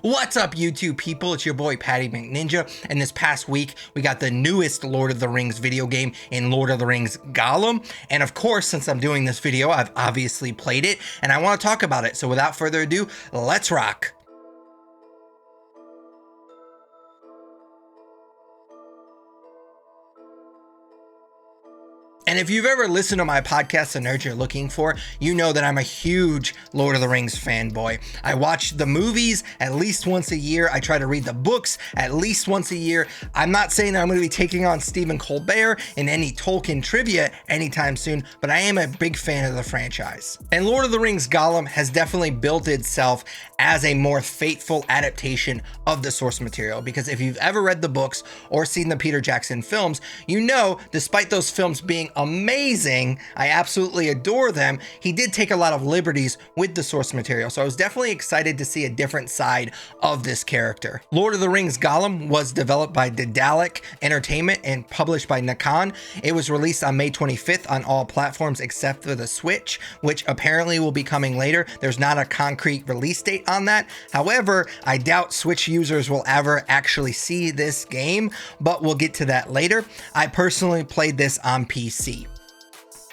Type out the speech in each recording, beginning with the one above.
What's up, YouTube people? It's your boy Patty McNinja, and this past week we got the newest Lord of the Rings video game in Lord of the Rings Gollum. And of course, since I'm doing this video, I've obviously played it and I want to talk about it. So without further ado, let's rock. And if you've ever listened to my podcast, The Nerd You're Looking For, you know that I'm a huge Lord of the Rings fanboy. I watch the movies at least once a year. I try to read the books at least once a year. I'm not saying that I'm going to be taking on Stephen Colbert in any Tolkien trivia anytime soon, but I am a big fan of the franchise. And Lord of the Rings Gollum has definitely built itself as a more faithful adaptation of the source material, because if you've ever read the books or seen the Peter Jackson films, you know, despite those films being amazing, I absolutely adore them, he did take a lot of liberties with the source material, so I was definitely excited to see a different side of this character. Lord of the Rings Gollum was developed by Daedalic Entertainment and published by Nikon. It was released on May 25th on all platforms except for the Switch, which apparently will be coming later. There's not a concrete release date on that. However, I doubt Switch users will ever actually see this game, but we'll get to that later. I personally played this on PC.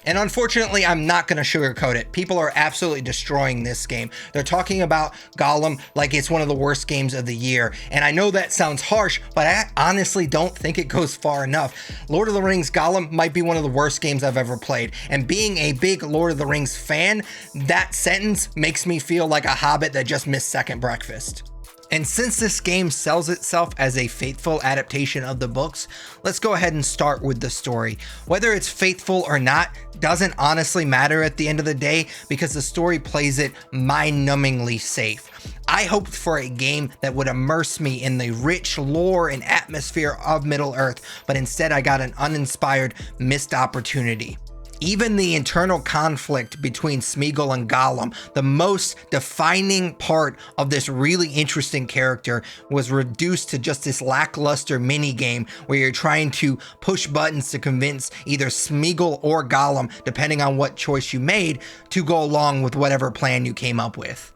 And unfortunately, I'm not going to sugarcoat it. People are absolutely destroying this game. They're talking about Gollum like it's one of the worst games of the year. And I know that sounds harsh, but I honestly don't think it goes far enough. Lord of the Rings Gollum might be one of the worst games I've ever played. And being a big Lord of the Rings fan, that sentence makes me feel like a hobbit that just missed second breakfast. And since this game sells itself as a faithful adaptation of the books, let's go ahead and start with the story. Whether it's faithful or not doesn't honestly matter at the end of the day, because the story plays it mind-numbingly safe. I hoped for a game that would immerse me in the rich lore and atmosphere of Middle-earth, but instead I got an uninspired, missed opportunity. Even the internal conflict between Smeagol and Gollum, the most defining part of this really interesting character, was reduced to just this lackluster minigame where you're trying to push buttons to convince either Smeagol or Gollum, depending on what choice you made, to go along with whatever plan you came up with.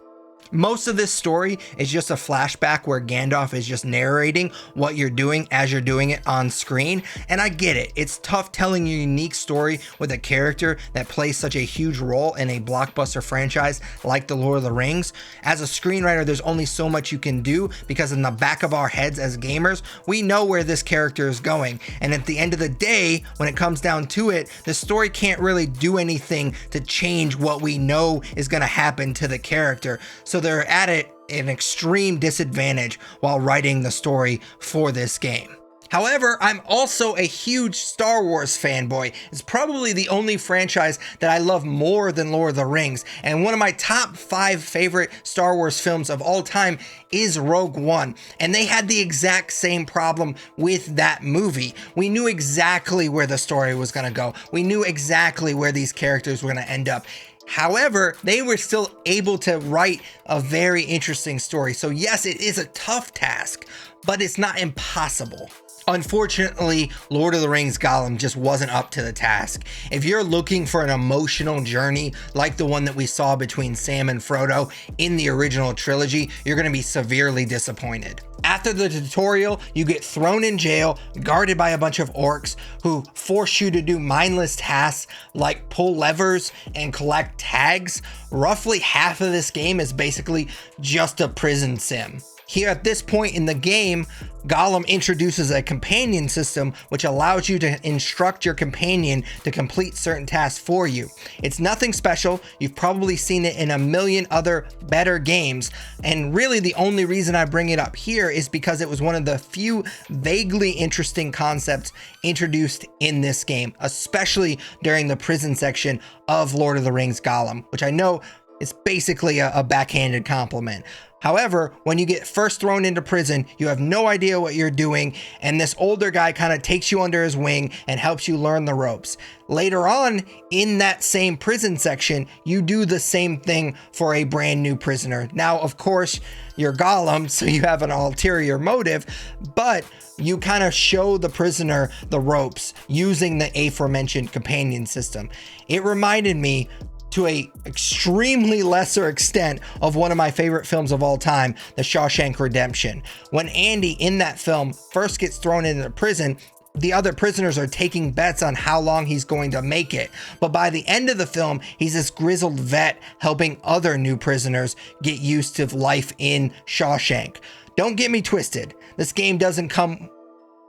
Most of this story is just a flashback where Gandalf is just narrating what you're doing as you're doing it on screen. And I get it. It's tough telling a unique story with a character that plays such a huge role in a blockbuster franchise like The Lord of the Rings. As a screenwriter, there's only so much you can do, because in the back of our heads as gamers, we know where this character is going. And at the end of the day, when it comes down to it, the story can't really do anything to change what we know is going to happen to the character. So they're at an extreme disadvantage while writing the story for this game. However, I'm also a huge Star Wars fanboy. It's probably the only franchise that I love more than Lord of the Rings. And one of my top 5 favorite Star Wars films of all time is Rogue One. And they had the exact same problem with that movie. We knew exactly where the story was going to go. We knew exactly where these characters were going to end up. However, they were still able to write a very interesting story. So yes, it is a tough task, but it's not impossible. Unfortunately, Lord of the Rings Gollum just wasn't up to the task. If you're looking for an emotional journey like the one that we saw between Sam and Frodo in the original trilogy, you're going to be severely disappointed. After the tutorial, you get thrown in jail, guarded by a bunch of orcs who force you to do mindless tasks like pull levers and collect tags. Roughly half of this game is basically just a prison sim. Here at this point in the game, Gollum introduces a companion system which allows you to instruct your companion to complete certain tasks for you. It's nothing special. You've probably seen it in a million other better games. And really the only reason I bring it up here is because it was one of the few vaguely interesting concepts introduced in this game, especially during the prison section of Lord of the Rings Gollum, which I know is basically a backhanded compliment. However, when you get first thrown into prison, you have no idea what you're doing, and this older guy kind of takes you under his wing and helps you learn the ropes. Later on, in that same prison section, you do the same thing for a brand new prisoner. Now, of course, you're Gollum, so you have an ulterior motive, but you kind of show the prisoner the ropes using the aforementioned companion system. It reminded me to a extremely lesser extent of one of my favorite films of all time, The Shawshank Redemption. When Andy in that film first gets thrown into prison, the other prisoners are taking bets on how long he's going to make it. But by the end of the film, he's this grizzled vet helping other new prisoners get used to life in Shawshank. Don't get me twisted. This game doesn't come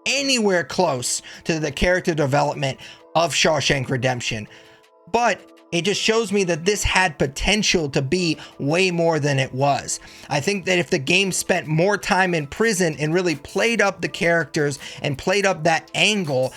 anywhere close to the character development of Shawshank Redemption. But it just shows me that this had potential to be way more than it was. I think that if the game spent more time in prison and really played up the characters and played up that angle,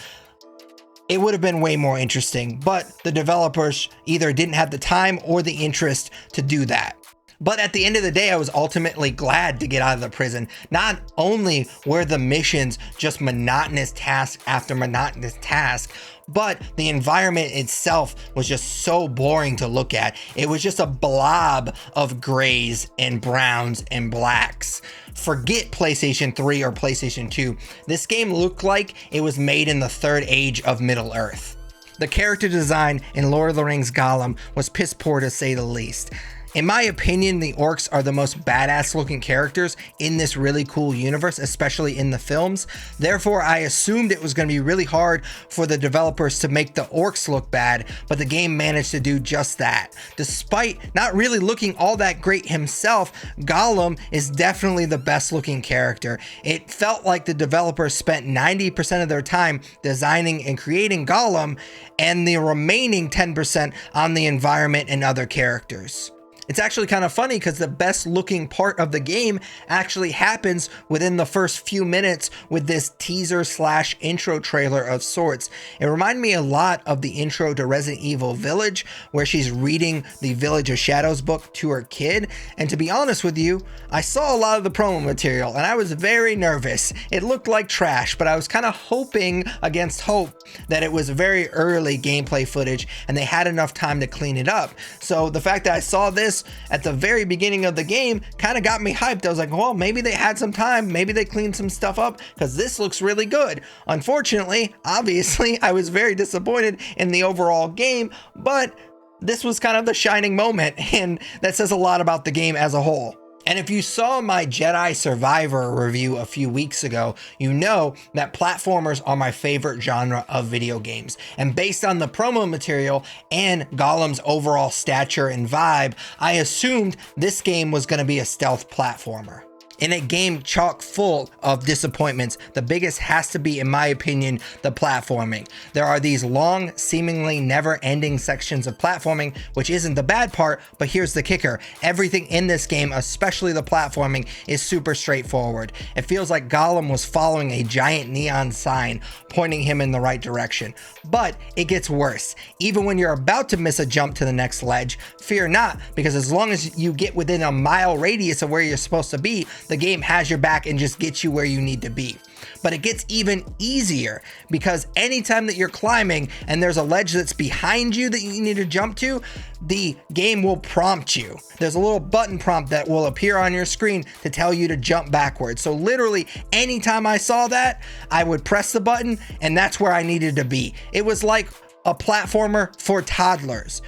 it would have been way more interesting. But the developers either didn't have the time or the interest to do that. But at the end of the day, I was ultimately glad to get out of the prison. Not only were the missions just monotonous task after monotonous task, but the environment itself was just so boring to look at. It was just a blob of grays and browns and blacks. Forget PlayStation 3 or PlayStation 2. This game looked like it was made in the third age of Middle Earth. The character design in Lord of the Rings Gollum was piss poor to say the least. In my opinion, the orcs are the most badass looking characters in this really cool universe, especially in the films. Therefore, I assumed it was going to be really hard for the developers to make the orcs look bad, but the game managed to do just that. Despite not really looking all that great himself, Gollum is definitely the best looking character. It felt like the developers spent 90% of their time designing and creating Gollum, and the remaining 10% on the environment and other characters. It's actually kind of funny because the best looking part of the game actually happens within the first few minutes with this teaser / intro trailer of sorts. It reminded me a lot of the intro to Resident Evil Village, where she's reading the Village of Shadows book to her kid. And to be honest with you, I saw a lot of the promo material and I was very nervous. It looked like trash, but I was kind of hoping against hope that it was very early gameplay footage and they had enough time to clean it up. So the fact that I saw this at the very beginning of the game kind of got me hyped. I was like, well, maybe they had some time, maybe they cleaned some stuff up because this looks really good. Unfortunately, obviously, I was very disappointed in the overall game, but this was kind of the shining moment, and that says a lot about the game as a whole. And if you saw my Jedi Survivor review a few weeks ago, you know that platformers are my favorite genre of video games. And based on the promo material and Gollum's overall stature and vibe, I assumed this game was going to be a stealth platformer. In a game chock full of disappointments, the biggest has to be, in my opinion, the platforming. There are these long, seemingly never-ending sections of platforming, which isn't the bad part, but here's the kicker. Everything in this game, especially the platforming, is super straightforward. It feels like Gollum was following a giant neon sign, pointing him in the right direction. But it gets worse. Even when you're about to miss a jump to the next ledge, fear not, because as long as you get within a mile radius of where you're supposed to be, the game has your back and just gets you where you need to be. But it gets even easier because anytime that you're climbing and there's a ledge that's behind you that you need to jump to, the game will prompt you. There's a little button prompt that will appear on your screen to tell you to jump backwards. So literally anytime I saw that, I would press the button and that's where I needed to be. It was like a platformer for toddlers.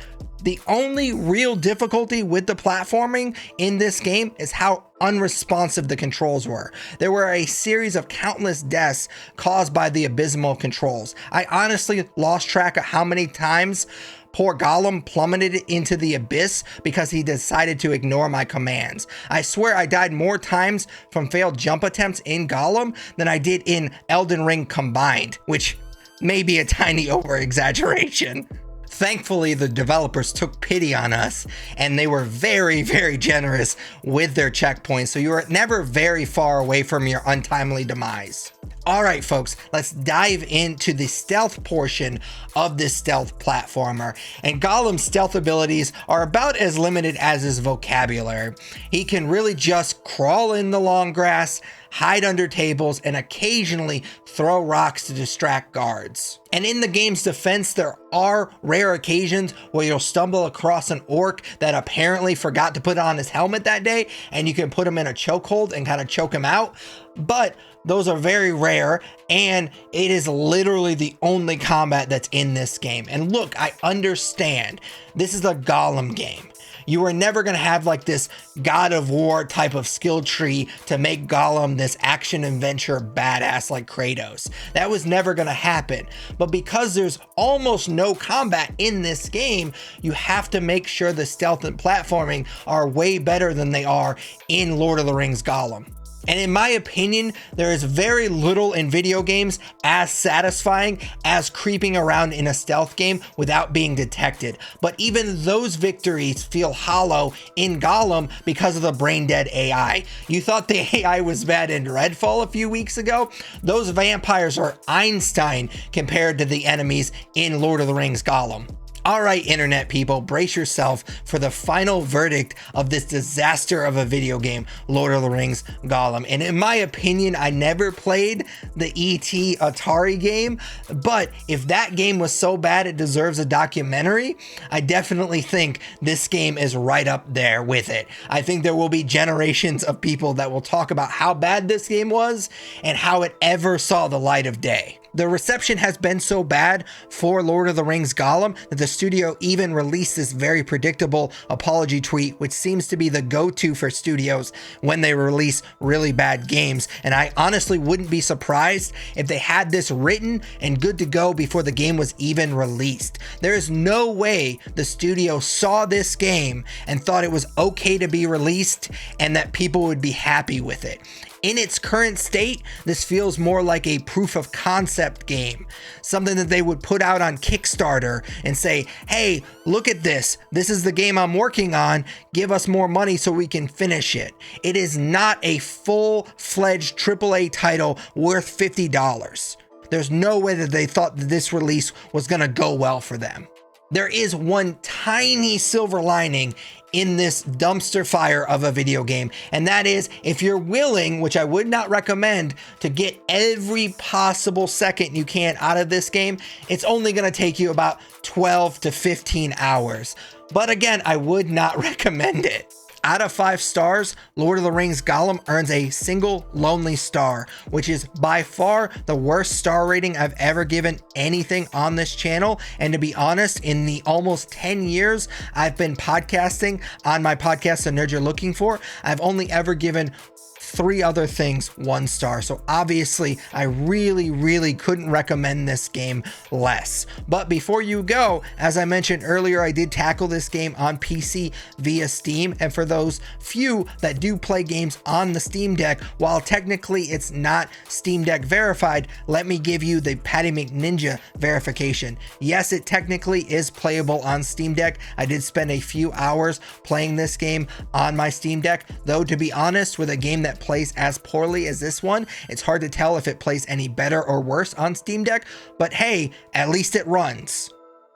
The only real difficulty with the platforming in this game is how unresponsive the controls were. There were a series of countless deaths caused by the abysmal controls. I honestly lost track of how many times poor Gollum plummeted into the abyss because he decided to ignore my commands. I swear I died more times from failed jump attempts in Gollum than I did in Elden Ring combined, which may be a tiny over-exaggeration. Thankfully, the developers took pity on us and they were very, very generous with their checkpoints, so you were never very far away from your untimely demise. All right, folks, let's dive into the stealth portion of this stealth platformer. And Gollum's stealth abilities are about as limited as his vocabulary. He can really just crawl in the long grass, hide under tables, and occasionally throw rocks to distract guards. And in the game's defense, there are rare occasions where you'll stumble across an orc that apparently forgot to put on his helmet that day, and you can put him in a chokehold and kind of choke him out. But those are very rare, and it is literally the only combat that's in this game. And look, I understand this is a Gollum game. You are never going to have like this God of War type of skill tree to make Gollum this action adventure badass like Kratos. That was never going to happen. But because there's almost no combat in this game, you have to make sure the stealth and platforming are way better than they are in Lord of the Rings Gollum. And in my opinion, there is very little in video games as satisfying as creeping around in a stealth game without being detected. But even those victories feel hollow in Gollum because of the brain dead AI. You thought the AI was bad in Redfall a few weeks ago? Those vampires are Einstein compared to the enemies in Lord of the Rings Gollum. All right, internet people, brace yourself for the final verdict of this disaster of a video game, Lord of the Rings Gollum. And in my opinion, I never played the E.T. Atari game, but if that game was so bad it deserves a documentary, I definitely think this game is right up there with it. I think there will be generations of people that will talk about how bad this game was and how it ever saw the light of day. The reception has been so bad for Lord of the Rings Gollum that the studio even released this very predictable apology tweet, which seems to be the go-to for studios when they release really bad games. And I honestly wouldn't be surprised if they had this written and good to go before the game was even released. There is no way the studio saw this game and thought it was okay to be released and that people would be happy with it. In its current state, this feels more like a proof of concept game, something that they would put out on Kickstarter and say, hey, look at this. This is the game I'm working on. Give us more money so we can finish it. It is not a full-fledged AAA title worth $50. There's no way that they thought that this release was going to go well for them. There is one tiny silver lining in this dumpster fire of a video game, and that is if you're willing, which I would not recommend, to get every possible second you can out of this game, it's only going to take you about 12 to 15 hours. But again, I would not recommend it. Out of 5 stars, Lord of the Rings Gollum earns a single lonely star, which is by far the worst star rating I've ever given anything on this channel. And to be honest, in the almost 10 years I've been podcasting on my podcast, The Nerd You're Looking For, I've only ever given 3 other things 1 star. So obviously I really couldn't recommend this game less. But before you go, as I mentioned earlier, I did tackle this game on PC via Steam, and for those few that do play games on the Steam Deck, while technically it's not Steam Deck verified, let me give you the Patty McNinja verification. Yes, it technically is playable on Steam Deck. I did spend a few hours playing this game on my Steam Deck, though to be honest, with a game that plays as poorly as this one, it's hard to tell if it plays any better or worse on Steam Deck, but hey, at least it runs.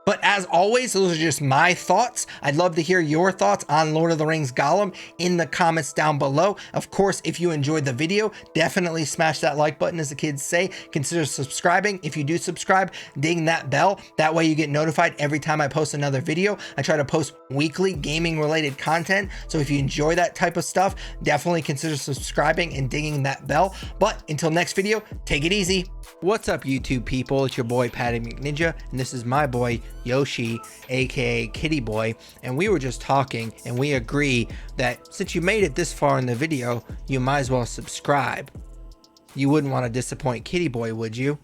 But as always, those are just my thoughts. I'd love to hear your thoughts on Lord of the Rings Gollum in the comments down below. Of course, if you enjoyed the video, definitely smash that like button, as the kids say. Consider subscribing. If you do subscribe, ding that bell. That way you get notified every time I post another video. I try to post weekly gaming related content. So if you enjoy that type of stuff, definitely consider subscribing and dinging that bell. But until next video, take it easy. What's up, YouTube people? It's your boy Patty McNinja, and this is my boy Yoshi, aka Kitty Boy, and we were just talking and we agree that since you made it this far in the video, you might as well subscribe. You wouldn't want to disappoint Kitty Boy, would you?